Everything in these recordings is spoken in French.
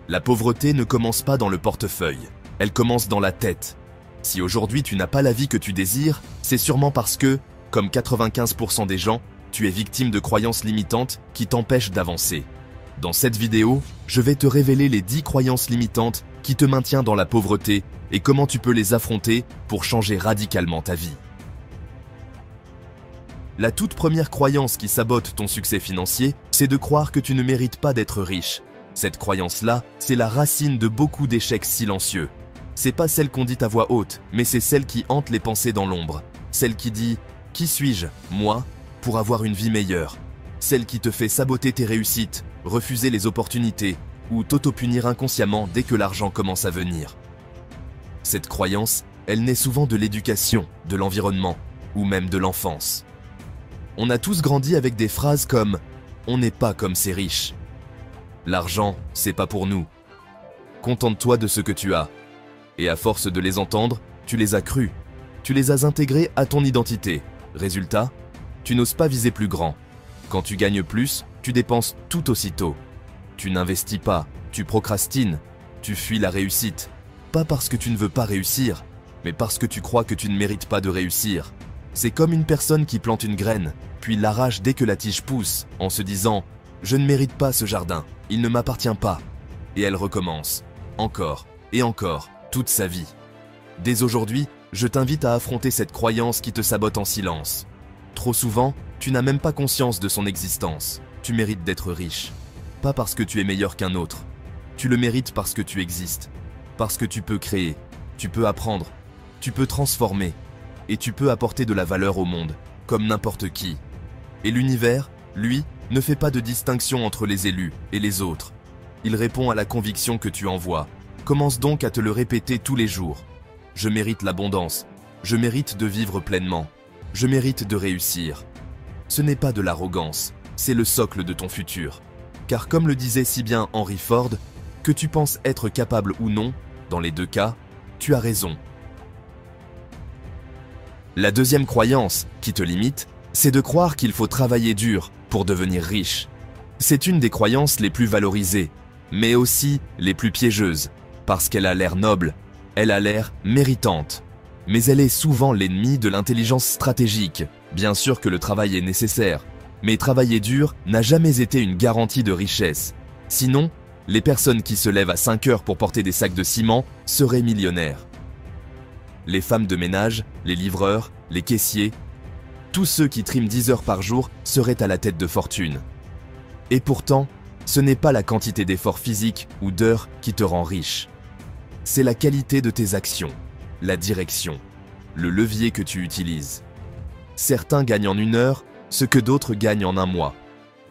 La pauvreté ne commence pas dans le portefeuille, elle commence dans la tête. Si aujourd'hui tu n'as pas la vie que tu désires, c'est sûrement parce que, comme 95% des gens, tu es victime de croyances limitantes qui t'empêchent d'avancer. Dans cette vidéo, je vais te révéler les 10 croyances limitantes qui te maintiennent dans la pauvreté et comment tu peux les affronter pour changer radicalement ta vie. La toute première croyance qui sabote ton succès financier, c'est de croire que tu ne mérites pas d'être riche. Cette croyance-là, c'est la racine de beaucoup d'échecs silencieux. C'est pas celle qu'on dit à voix haute, mais c'est celle qui hante les pensées dans l'ombre. Celle qui dit « Qui suis-je, moi, pour avoir une vie meilleure ?» Celle qui te fait saboter tes réussites, refuser les opportunités ou t'auto-punir inconsciemment dès que l'argent commence à venir. Cette croyance, elle naît souvent de l'éducation, de l'environnement ou même de l'enfance. On a tous grandi avec des phrases comme « On n'est pas comme ces riches »,« L'argent, c'est pas pour nous »,« Contente-toi de ce que tu as ». Et à force de les entendre, tu les as crus. Tu les as intégrés à ton identité. Résultat, tu n'oses pas viser plus grand. Quand tu gagnes plus, tu dépenses tout aussitôt. Tu n'investis pas, tu procrastines, tu fuis la réussite. Pas parce que tu ne veux pas réussir, mais parce que tu crois que tu ne mérites pas de réussir. C'est comme une personne qui plante une graine, puis l'arrache dès que la tige pousse, en se disant « Je ne mérite pas ce jardin, il ne m'appartient pas ». Et elle recommence, encore et encore, toute sa vie. Dès aujourd'hui, je t'invite à affronter cette croyance qui te sabote en silence. Trop souvent, tu n'as même pas conscience de son existence. Tu mérites d'être riche. Pas parce que tu es meilleur qu'un autre. Tu le mérites parce que tu existes. Parce que tu peux créer, tu peux apprendre, tu peux transformer. Et tu peux apporter de la valeur au monde, comme n'importe qui. Et l'univers, lui, ne fait pas de distinction entre les élus et les autres. Il répond à la conviction que tu envoies. Commence donc à te le répéter tous les jours. Je mérite l'abondance. Je mérite de vivre pleinement. Je mérite de réussir. Ce n'est pas de l'arrogance, c'est le socle de ton futur. Car comme le disait si bien Henry Ford, que tu penses être capable ou non, dans les deux cas, tu as raison. La deuxième croyance qui te limite, c'est de croire qu'il faut travailler dur pour devenir riche. C'est une des croyances les plus valorisées, mais aussi les plus piégeuses, parce qu'elle a l'air noble, elle a l'air méritante. Mais elle est souvent l'ennemi de l'intelligence stratégique. Bien sûr que le travail est nécessaire, mais travailler dur n'a jamais été une garantie de richesse. Sinon, les personnes qui se lèvent à 5 heures pour porter des sacs de ciment seraient millionnaires. Les femmes de ménage, les livreurs, les caissiers, tous ceux qui triment 10 heures par jour seraient à la tête de fortune. Et pourtant, ce n'est pas la quantité d'efforts physiques ou d'heures qui te rend riche. C'est la qualité de tes actions, la direction, le levier que tu utilises. Certains gagnent en 1 heure ce que d'autres gagnent en 1 mois.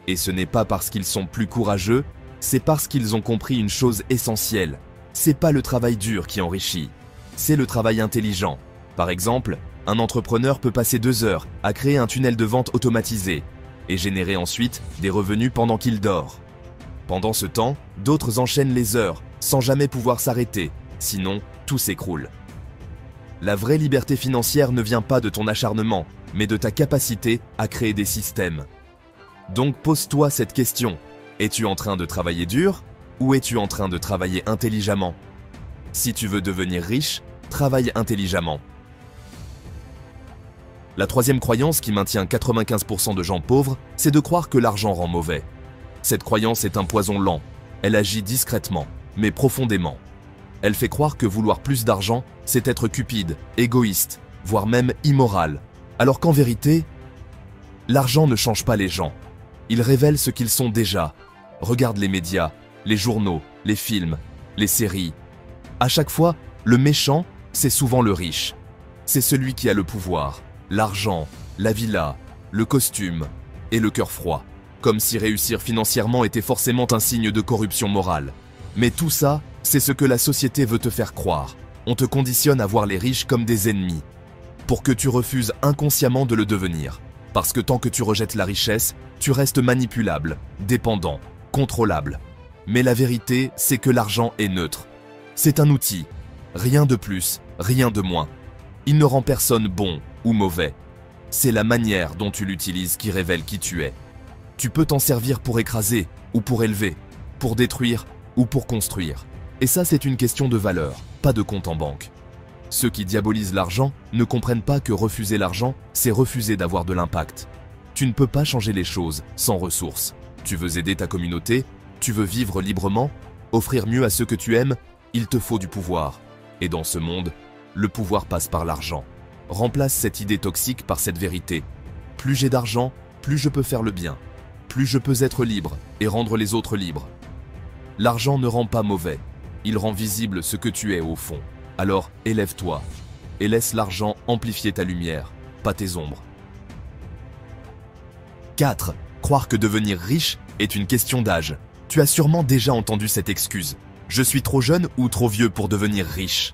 Et ce n'est pas parce qu'ils sont plus courageux, c'est parce qu'ils ont compris une chose essentielle. C'est pas le travail dur qui enrichit. C'est le travail intelligent. Par exemple, un entrepreneur peut passer 2 heures à créer un tunnel de vente automatisé et générer ensuite des revenus pendant qu'il dort. Pendant ce temps, d'autres enchaînent les heures sans jamais pouvoir s'arrêter, sinon tout s'écroule. La vraie liberté financière ne vient pas de ton acharnement, mais de ta capacité à créer des systèmes. Donc pose-toi cette question. Es-tu en train de travailler dur ou es-tu en train de travailler intelligemment ? Si tu veux devenir riche, travaille intelligemment. La troisième croyance qui maintient 95% de gens pauvres, c'est de croire que l'argent rend mauvais. Cette croyance est un poison lent. Elle agit discrètement, mais profondément. Elle fait croire que vouloir plus d'argent, c'est être cupide, égoïste, voire même immoral. Alors qu'en vérité, l'argent ne change pas les gens. Il révèle ce qu'ils sont déjà. Regarde les médias, les journaux, les films, les séries. À chaque fois, le méchant, c'est souvent le riche. C'est celui qui a le pouvoir, l'argent, la villa, le costume et le cœur froid. Comme si réussir financièrement était forcément un signe de corruption morale. Mais tout ça, c'est ce que la société veut te faire croire. On te conditionne à voir les riches comme des ennemis, pour que tu refuses inconsciemment de le devenir. Parce que tant que tu rejettes la richesse, tu restes manipulable, dépendant, contrôlable. Mais la vérité, c'est que l'argent est neutre. C'est un outil, rien de plus, rien de moins. Il ne rend personne bon ou mauvais. C'est la manière dont tu l'utilises qui révèle qui tu es. Tu peux t'en servir pour écraser ou pour élever, pour détruire ou pour construire. Et ça, c'est une question de valeur, pas de compte en banque. Ceux qui diabolisent l'argent ne comprennent pas que refuser l'argent, c'est refuser d'avoir de l'impact. Tu ne peux pas changer les choses sans ressources. Tu veux aider ta communauté, tu veux vivre librement, offrir mieux à ceux que tu aimes, il te faut du pouvoir. Et dans ce monde, le pouvoir passe par l'argent. Remplace cette idée toxique par cette vérité. Plus j'ai d'argent, plus je peux faire le bien. Plus je peux être libre et rendre les autres libres. L'argent ne rend pas mauvais. Il rend visible ce que tu es au fond. Alors élève-toi et laisse l'argent amplifier ta lumière, pas tes ombres. 4. Croire que devenir riche est une question d'âge. Tu as sûrement déjà entendu cette excuse. Je suis trop jeune ou trop vieux pour devenir riche.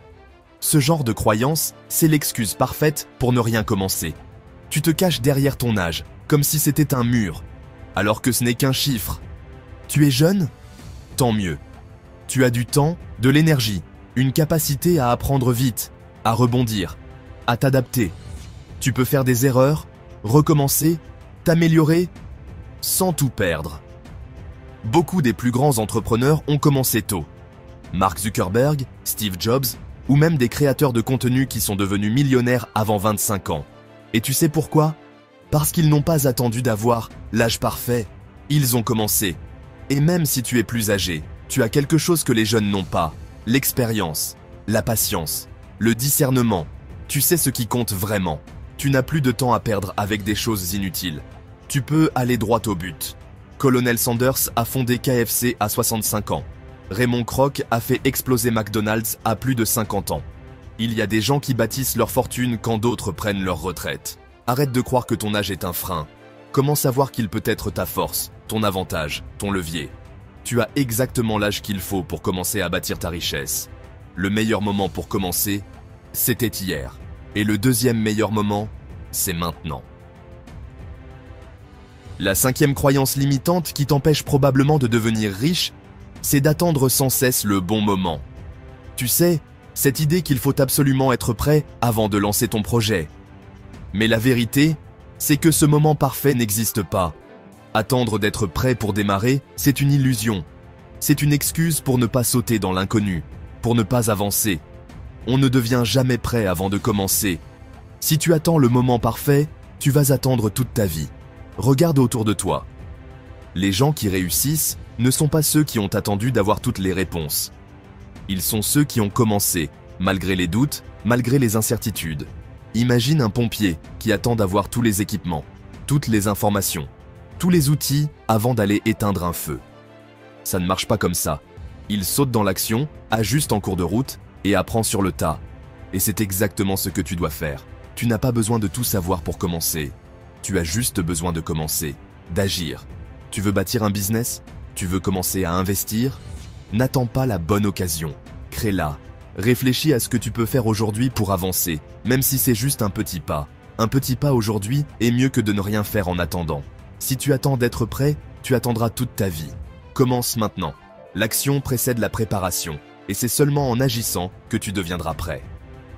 Ce genre de croyance, c'est l'excuse parfaite pour ne rien commencer. Tu te caches derrière ton âge, comme si c'était un mur, alors que ce n'est qu'un chiffre. Tu es jeune? Tant mieux. Tu as du temps, de l'énergie, une capacité à apprendre vite, à rebondir, à t'adapter. Tu peux faire des erreurs, recommencer, t'améliorer, sans tout perdre. Beaucoup des plus grands entrepreneurs ont commencé tôt. Mark Zuckerberg, Steve Jobs, ou même des créateurs de contenu qui sont devenus millionnaires avant 25 ans. Et tu sais pourquoi? Parce qu'ils n'ont pas attendu d'avoir l'âge parfait. Ils ont commencé. Et même si tu es plus âgé, tu as quelque chose que les jeunes n'ont pas. L'expérience, la patience, le discernement. Tu sais ce qui compte vraiment. Tu n'as plus de temps à perdre avec des choses inutiles. Tu peux aller droit au but. Colonel Sanders a fondé KFC à 65 ans. Raymond Kroc a fait exploser McDonald's à plus de 50 ans. Il y a des gens qui bâtissent leur fortune quand d'autres prennent leur retraite. Arrête de croire que ton âge est un frein. Comment savoir qu'il peut être ta force, ton avantage, ton levier? Tu as exactement l'âge qu'il faut pour commencer à bâtir ta richesse. Le meilleur moment pour commencer, c'était hier. Et le deuxième meilleur moment, c'est maintenant. La 5e croyance limitante qui t'empêche probablement de devenir riche, c'est d'attendre sans cesse le bon moment. Tu sais, cette idée qu'il faut absolument être prêt avant de lancer ton projet. Mais la vérité, c'est que ce moment parfait n'existe pas. Attendre d'être prêt pour démarrer, c'est une illusion. C'est une excuse pour ne pas sauter dans l'inconnu, pour ne pas avancer. On ne devient jamais prêt avant de commencer. Si tu attends le moment parfait, tu vas attendre toute ta vie. Regarde autour de toi. Les gens qui réussissent ne sont pas ceux qui ont attendu d'avoir toutes les réponses. Ils sont ceux qui ont commencé, malgré les doutes, malgré les incertitudes. Imagine un pompier qui attend d'avoir tous les équipements, toutes les informations, tous les outils avant d'aller éteindre un feu. Ça ne marche pas comme ça. Il saute dans l'action, ajuste en cours de route et apprend sur le tas. Et c'est exactement ce que tu dois faire. Tu n'as pas besoin de tout savoir pour commencer. Tu as juste besoin de commencer, d'agir. Tu veux bâtir un business? Tu veux commencer à investir? N'attends pas la bonne occasion. Crée-la. Réfléchis à ce que tu peux faire aujourd'hui pour avancer, même si c'est juste un petit pas. Un petit pas aujourd'hui est mieux que de ne rien faire en attendant. Si tu attends d'être prêt, tu attendras toute ta vie. Commence maintenant. L'action précède la préparation, et c'est seulement en agissant que tu deviendras prêt.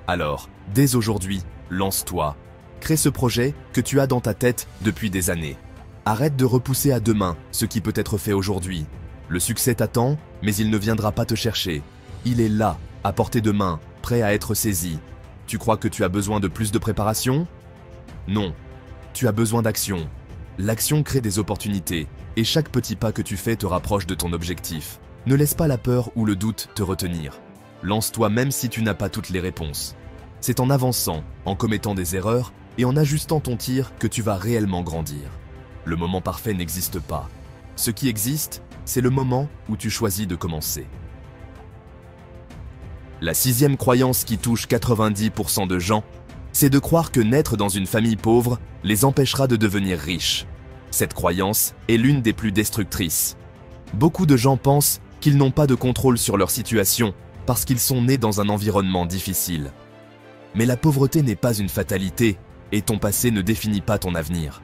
Alors, dès aujourd'hui, lance-toi. Crée ce projet que tu as dans ta tête depuis des années. Arrête de repousser à demain ce qui peut être fait aujourd'hui. Le succès t'attend, mais il ne viendra pas te chercher. Il est là, à portée de main, prêt à être saisi. Tu crois que tu as besoin de plus de préparation? Non. Tu as besoin d'action. L'action crée des opportunités, et chaque petit pas que tu fais te rapproche de ton objectif. Ne laisse pas la peur ou le doute te retenir. Lance-toi même si tu n'as pas toutes les réponses. C'est en avançant, en commettant des erreurs et en ajustant ton tir que tu vas réellement grandir. Le moment parfait n'existe pas. Ce qui existe, c'est le moment où tu choisis de commencer. La 6e croyance qui touche 90% de gens, c'est de croire que naître dans une famille pauvre les empêchera de devenir riches. Cette croyance est l'une des plus destructrices. Beaucoup de gens pensent qu'ils n'ont pas de contrôle sur leur situation parce qu'ils sont nés dans un environnement difficile. Mais la pauvreté n'est pas une fatalité et ton passé ne définit pas ton avenir.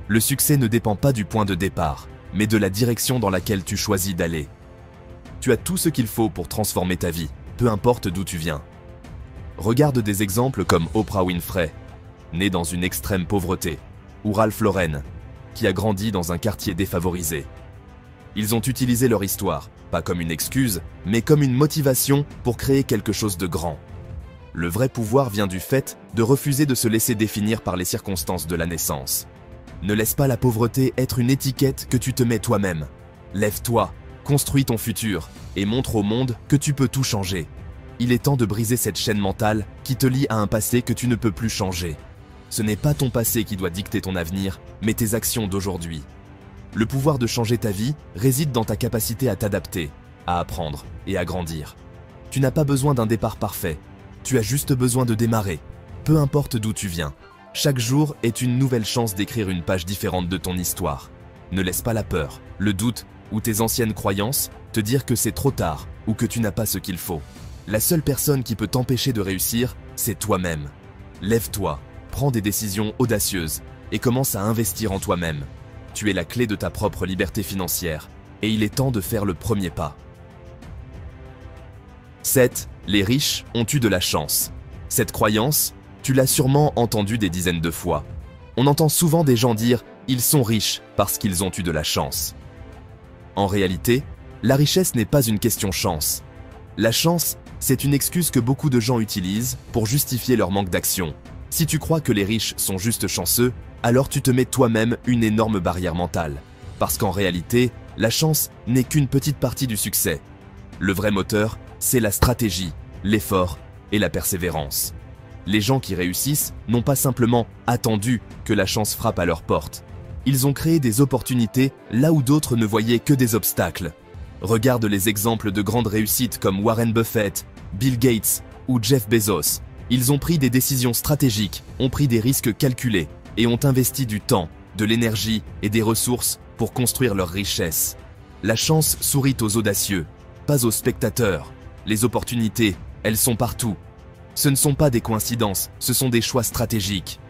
Le succès ne dépend pas du point de départ, mais de la direction dans laquelle tu choisis d'aller. Tu as tout ce qu'il faut pour transformer ta vie, peu importe d'où tu viens. Regarde des exemples comme Oprah Winfrey, née dans une extrême pauvreté, ou Ralph Lauren, qui a grandi dans un quartier défavorisé. Ils ont utilisé leur histoire pas comme une excuse, mais comme une motivation pour créer quelque chose de grand. Le vrai pouvoir vient du fait de refuser de se laisser définir par les circonstances de la naissance. Ne laisse pas la pauvreté être une étiquette que tu te mets toi-même. Lève-toi, construis ton futur et montre au monde que tu peux tout changer. Il est temps de briser cette chaîne mentale qui te lie à un passé que tu ne peux plus changer. Ce n'est pas ton passé qui doit dicter ton avenir, mais tes actions d'aujourd'hui. Le pouvoir de changer ta vie réside dans ta capacité à t'adapter, à apprendre et à grandir. Tu n'as pas besoin d'un départ parfait. Tu as juste besoin de démarrer. Peu importe d'où tu viens. Chaque jour est une nouvelle chance d'écrire une page différente de ton histoire. Ne laisse pas la peur, le doute ou tes anciennes croyances te dire que c'est trop tard ou que tu n'as pas ce qu'il faut. La seule personne qui peut t'empêcher de réussir, c'est toi-même. Lève-toi, prends des décisions audacieuses et commence à investir en toi-même. Tu es la clé de ta propre liberté financière et il est temps de faire le premier pas. 7. Les riches ont eu de la chance. Cette croyance, tu l'as sûrement entendue des dizaines de fois. On entend souvent des gens dire « ils sont riches parce qu'ils ont eu de la chance ». En réalité, la richesse n'est pas une question chance. La chance, c'est une excuse que beaucoup de gens utilisent pour justifier leur manque d'action. Si tu crois que les riches sont juste chanceux, alors tu te mets toi-même une énorme barrière mentale. Parce qu'en réalité, la chance n'est qu'une petite partie du succès. Le vrai moteur, c'est la stratégie, l'effort et la persévérance. Les gens qui réussissent n'ont pas simplement attendu que la chance frappe à leur porte. Ils ont créé des opportunités là où d'autres ne voyaient que des obstacles. Regarde les exemples de grandes réussites comme Warren Buffett, Bill Gates ou Jeff Bezos. Ils ont pris des décisions stratégiques, ont pris des risques calculés et ont investi du temps, de l'énergie et des ressources pour construire leur richesse. La chance sourit aux audacieux, pas aux spectateurs. Les opportunités, elles sont partout. Ce ne sont pas des coïncidences, ce sont des choix stratégiques.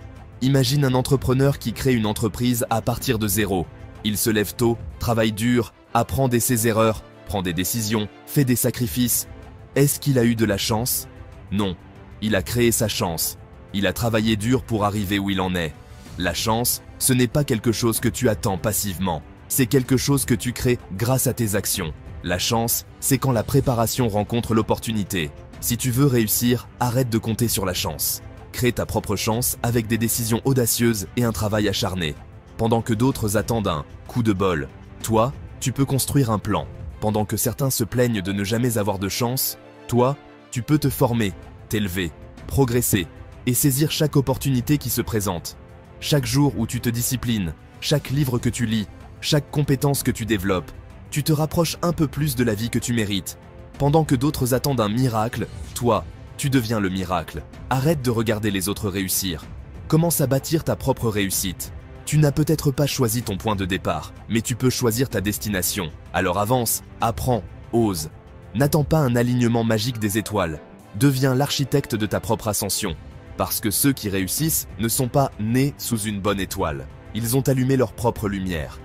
Imagine un entrepreneur qui crée une entreprise à partir de zéro. Il se lève tôt, travaille dur, apprend de ses erreurs, prend des décisions, fait des sacrifices. Est-ce qu'il a eu de la chance? Non. Il a créé sa chance. Il a travaillé dur pour arriver où il en est. La chance, ce n'est pas quelque chose que tu attends passivement. C'est quelque chose que tu crées grâce à tes actions. La chance, c'est quand la préparation rencontre l'opportunité. Si tu veux réussir, arrête de compter sur la chance. Crée ta propre chance avec des décisions audacieuses et un travail acharné. Pendant que d'autres attendent un coup de bol, toi, tu peux construire un plan. Pendant que certains se plaignent de ne jamais avoir de chance, toi, tu peux te former, t'élever, progresser et saisir chaque opportunité qui se présente. Chaque jour où tu te disciplines, chaque livre que tu lis, chaque compétence que tu développes, tu te rapproches un peu plus de la vie que tu mérites. Pendant que d'autres attendent un miracle, toi, tu deviens le miracle. Arrête de regarder les autres réussir. Commence à bâtir ta propre réussite. Tu n'as peut-être pas choisi ton point de départ, mais tu peux choisir ta destination. Alors avance, apprends, ose. N'attends pas un alignement magique des étoiles. Deviens l'architecte de ta propre ascension. Parce que ceux qui réussissent ne sont pas nés sous une bonne étoile. Ils ont allumé leur propre lumière.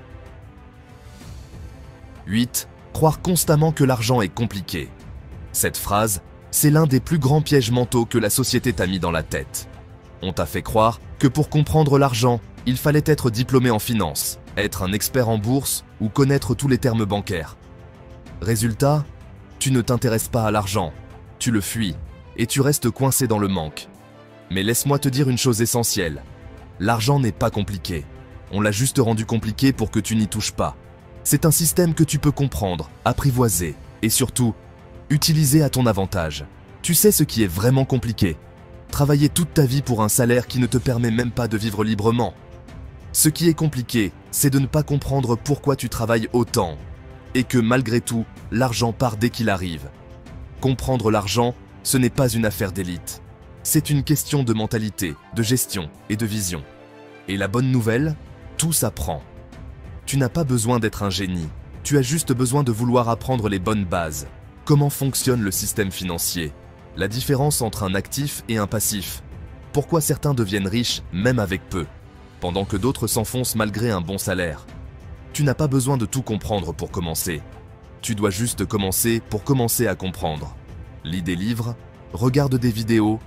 8. Croire constamment que l'argent est compliqué. Cette phrase, c'est l'un des plus grands pièges mentaux que la société t'a mis dans la tête. On t'a fait croire que pour comprendre l'argent, il fallait être diplômé en finance, être un expert en bourse ou connaître tous les termes bancaires. Résultat, tu ne t'intéresses pas à l'argent, tu le fuis et tu restes coincé dans le manque. Mais laisse-moi te dire une chose essentielle. L'argent n'est pas compliqué. On l'a juste rendu compliqué pour que tu n'y touches pas. C'est un système que tu peux comprendre, apprivoiser et surtout, utiliser à ton avantage. Tu sais ce qui est vraiment compliqué. Travailler toute ta vie pour un salaire qui ne te permet même pas de vivre librement. Ce qui est compliqué, c'est de ne pas comprendre pourquoi tu travailles autant et que malgré tout, l'argent part dès qu'il arrive. Comprendre l'argent, ce n'est pas une affaire d'élite. C'est une question de mentalité, de gestion et de vision. Et la bonne nouvelle, tout s'apprend. Tu n'as pas besoin d'être un génie, tu as juste besoin de vouloir apprendre les bonnes bases. Comment fonctionne le système financier? La différence entre un actif et un passif. Pourquoi certains deviennent riches même avec peu, pendant que d'autres s'enfoncent malgré un bon salaire? Tu n'as pas besoin de tout comprendre pour commencer. Tu dois juste commencer pour commencer à comprendre. Lis des livres, regarde des vidéos,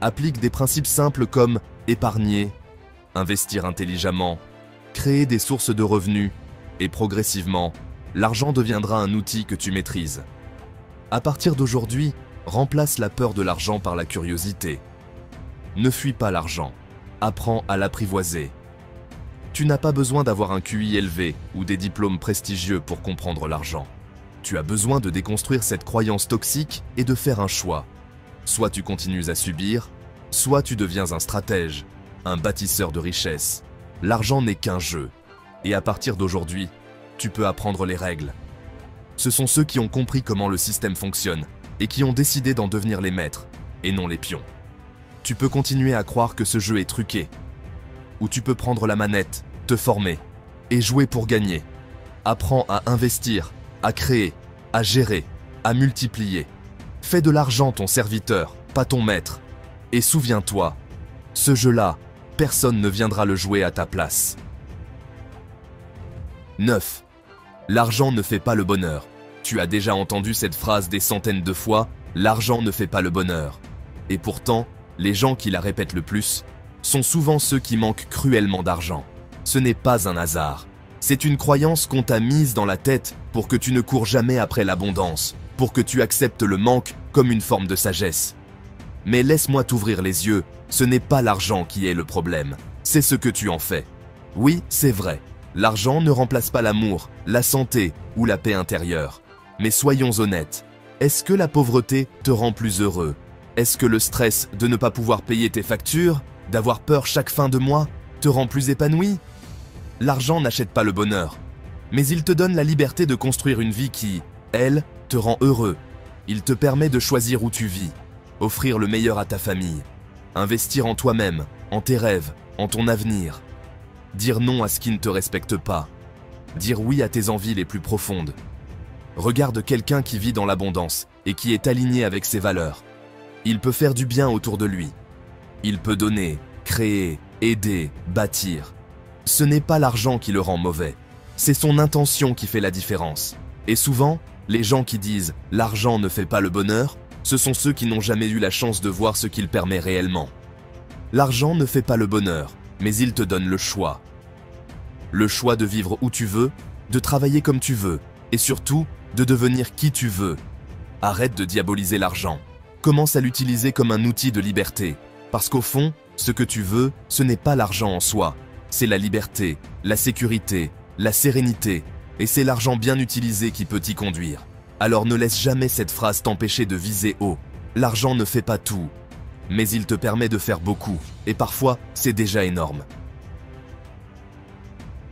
applique des principes simples comme épargner, investir intelligemment, créer des sources de revenus et progressivement, l'argent deviendra un outil que tu maîtrises. À partir d'aujourd'hui, remplace la peur de l'argent par la curiosité. Ne fuis pas l'argent, apprends à l'apprivoiser. Tu n'as pas besoin d'avoir un QI élevé ou des diplômes prestigieux pour comprendre l'argent. Tu as besoin de déconstruire cette croyance toxique et de faire un choix. Soit tu continues à subir, soit tu deviens un stratège, un bâtisseur de richesse. L'argent n'est qu'un jeu. Et à partir d'aujourd'hui, tu peux apprendre les règles. Ce sont ceux qui ont compris comment le système fonctionne et qui ont décidé d'en devenir les maîtres et non les pions. Tu peux continuer à croire que ce jeu est truqué. Ou tu peux prendre la manette, te former et jouer pour gagner. Apprends à investir, à créer, à gérer, à multiplier. Fais de l'argent ton serviteur, pas ton maître. Et souviens-toi, ce jeu-là, personne ne viendra le jouer à ta place. 9. L'argent ne fait pas le bonheur. Tu as déjà entendu cette phrase des centaines de fois, l'argent ne fait pas le bonheur. Et pourtant, les gens qui la répètent le plus sont souvent ceux qui manquent cruellement d'argent. Ce n'est pas un hasard. C'est une croyance qu'on t'a mise dans la tête pour que tu ne cours jamais après l'abondance, pour que tu acceptes le manque comme une forme de sagesse. Mais laisse-moi t'ouvrir les yeux, ce n'est pas l'argent qui est le problème, c'est ce que tu en fais. Oui, c'est vrai, l'argent ne remplace pas l'amour, la santé ou la paix intérieure. Mais soyons honnêtes, est-ce que la pauvreté te rend plus heureux? Est-ce que le stress de ne pas pouvoir payer tes factures, d'avoir peur chaque fin de mois, te rend plus épanoui? L'argent n'achète pas le bonheur, mais il te donne la liberté de construire une vie qui, elle, te rend heureux. Il te permet de choisir où tu vis, offrir le meilleur à ta famille, investir en toi-même, en tes rêves, en ton avenir. Dire non à ce qui ne te respecte pas. Dire oui à tes envies les plus profondes. Regarde quelqu'un qui vit dans l'abondance et qui est aligné avec ses valeurs. Il peut faire du bien autour de lui. Il peut donner, créer, aider, bâtir. Ce n'est pas l'argent qui le rend mauvais. C'est son intention qui fait la différence. Et souvent, les gens qui disent « l'argent ne fait pas le bonheur », ce sont ceux qui n'ont jamais eu la chance de voir ce qu'il permet réellement. L'argent ne fait pas le bonheur, mais il te donne le choix. Le choix de vivre où tu veux, de travailler comme tu veux, et surtout, de devenir qui tu veux. Arrête de diaboliser l'argent. Commence à l'utiliser comme un outil de liberté. Parce qu'au fond, ce que tu veux, ce n'est pas l'argent en soi. C'est la liberté, la sécurité, la sérénité. Et c'est l'argent bien utilisé qui peut t'y conduire. Alors ne laisse jamais cette phrase t'empêcher de viser haut. L'argent ne fait pas tout. Mais il te permet de faire beaucoup. Et parfois, c'est déjà énorme.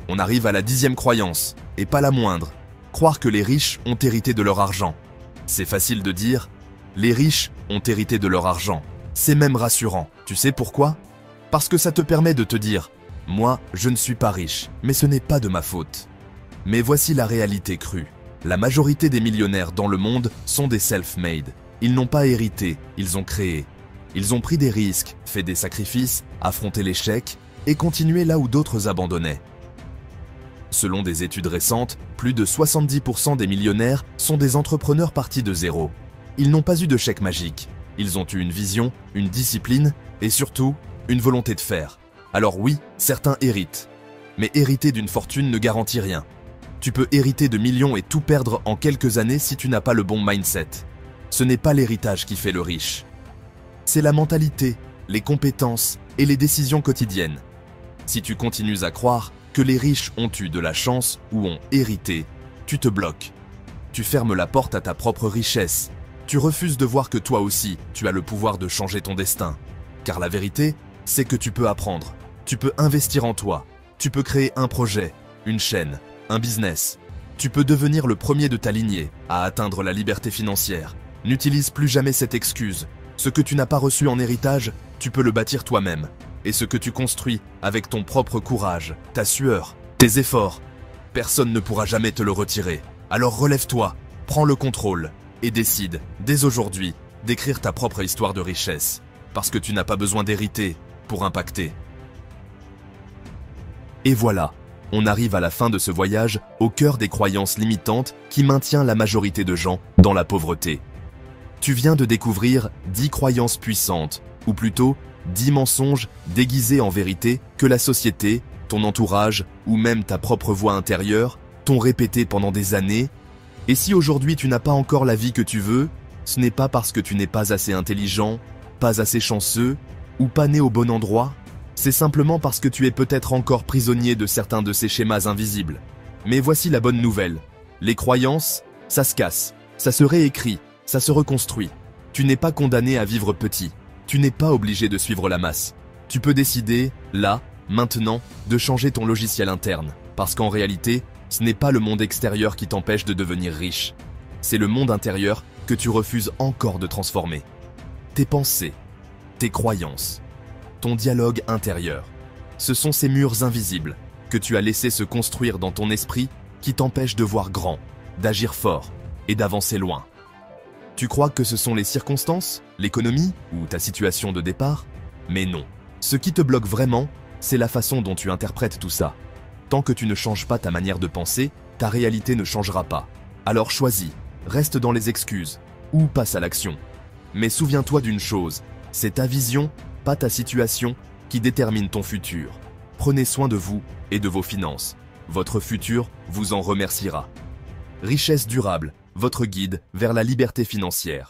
On arrive à la 10e croyance, et pas la moindre. Croire que les riches ont hérité de leur argent. C'est facile de dire, les riches ont hérité de leur argent. C'est même rassurant. Tu sais pourquoi? Parce que ça te permet de te dire, moi, je ne suis pas riche, mais ce n'est pas de ma faute. Mais voici la réalité crue. La majorité des millionnaires dans le monde sont des self-made. Ils n'ont pas hérité, ils ont créé. Ils ont pris des risques, fait des sacrifices, affronté l'échec et continué là où d'autres abandonnaient. Selon des études récentes, plus de 70% des millionnaires sont des entrepreneurs partis de zéro. Ils n'ont pas eu de chèque magique. Ils ont eu une vision, une discipline et surtout, une volonté de faire. Alors oui, certains héritent. Mais hériter d'une fortune ne garantit rien. Tu peux hériter de millions et tout perdre en quelques années si tu n'as pas le bon mindset. Ce n'est pas l'héritage qui fait le riche. C'est la mentalité, les compétences et les décisions quotidiennes. Si tu continues à croire que les riches ont eu de la chance ou ont hérité, tu te bloques. Tu fermes la porte à ta propre richesse. Tu refuses de voir que toi aussi, tu as le pouvoir de changer ton destin. Car la vérité, c'est que tu peux apprendre. Tu peux investir en toi. Tu peux créer un projet, une chaîne, un business. Tu peux devenir le premier de ta lignée à atteindre la liberté financière. N'utilise plus jamais cette excuse. Ce que tu n'as pas reçu en héritage, tu peux le bâtir toi-même. Et ce que tu construis avec ton propre courage, ta sueur, tes efforts, personne ne pourra jamais te le retirer. Alors relève-toi, prends le contrôle et décide, dès aujourd'hui, d'écrire ta propre histoire de richesse. Parce que tu n'as pas besoin d'hériter pour impacter. Et voilà, on arrive à la fin de ce voyage au cœur des croyances limitantes qui maintient la majorité de gens dans la pauvreté. Tu viens de découvrir 10 croyances puissantes, ou plutôt 10 mensonges déguisés en vérité que la société, ton entourage ou même ta propre voix intérieure t'ont répété pendant des années. Et si aujourd'hui tu n'as pas encore la vie que tu veux, ce n'est pas parce que tu n'es pas assez intelligent, pas assez chanceux, ou pas né au bon endroit, c'est simplement parce que tu es peut-être encore prisonnier de certains de ces schémas invisibles. Mais voici la bonne nouvelle. Les croyances, ça se casse, ça se réécrit, ça se reconstruit. Tu n'es pas condamné à vivre petit. Tu n'es pas obligé de suivre la masse. Tu peux décider, là, maintenant, de changer ton logiciel interne. Parce qu'en réalité, ce n'est pas le monde extérieur qui t'empêche de devenir riche. C'est le monde intérieur que tu refuses encore de transformer. Tes pensées, tes croyances, ton dialogue intérieur. Ce sont ces murs invisibles que tu as laissés se construire dans ton esprit qui t'empêchent de voir grand, d'agir fort et d'avancer loin. Tu crois que ce sont les circonstances, l'économie ou ta situation de départ? Mais non. Ce qui te bloque vraiment, c'est la façon dont tu interprètes tout ça. Tant que tu ne changes pas ta manière de penser, ta réalité ne changera pas. Alors choisis, reste dans les excuses ou passe à l'action. Mais souviens-toi d'une chose, c'est ta vision, pas ta situation, qui détermine ton futur. Prenez soin de vous et de vos finances. Votre futur vous en remerciera. Richesse durable, votre guide vers la liberté financière.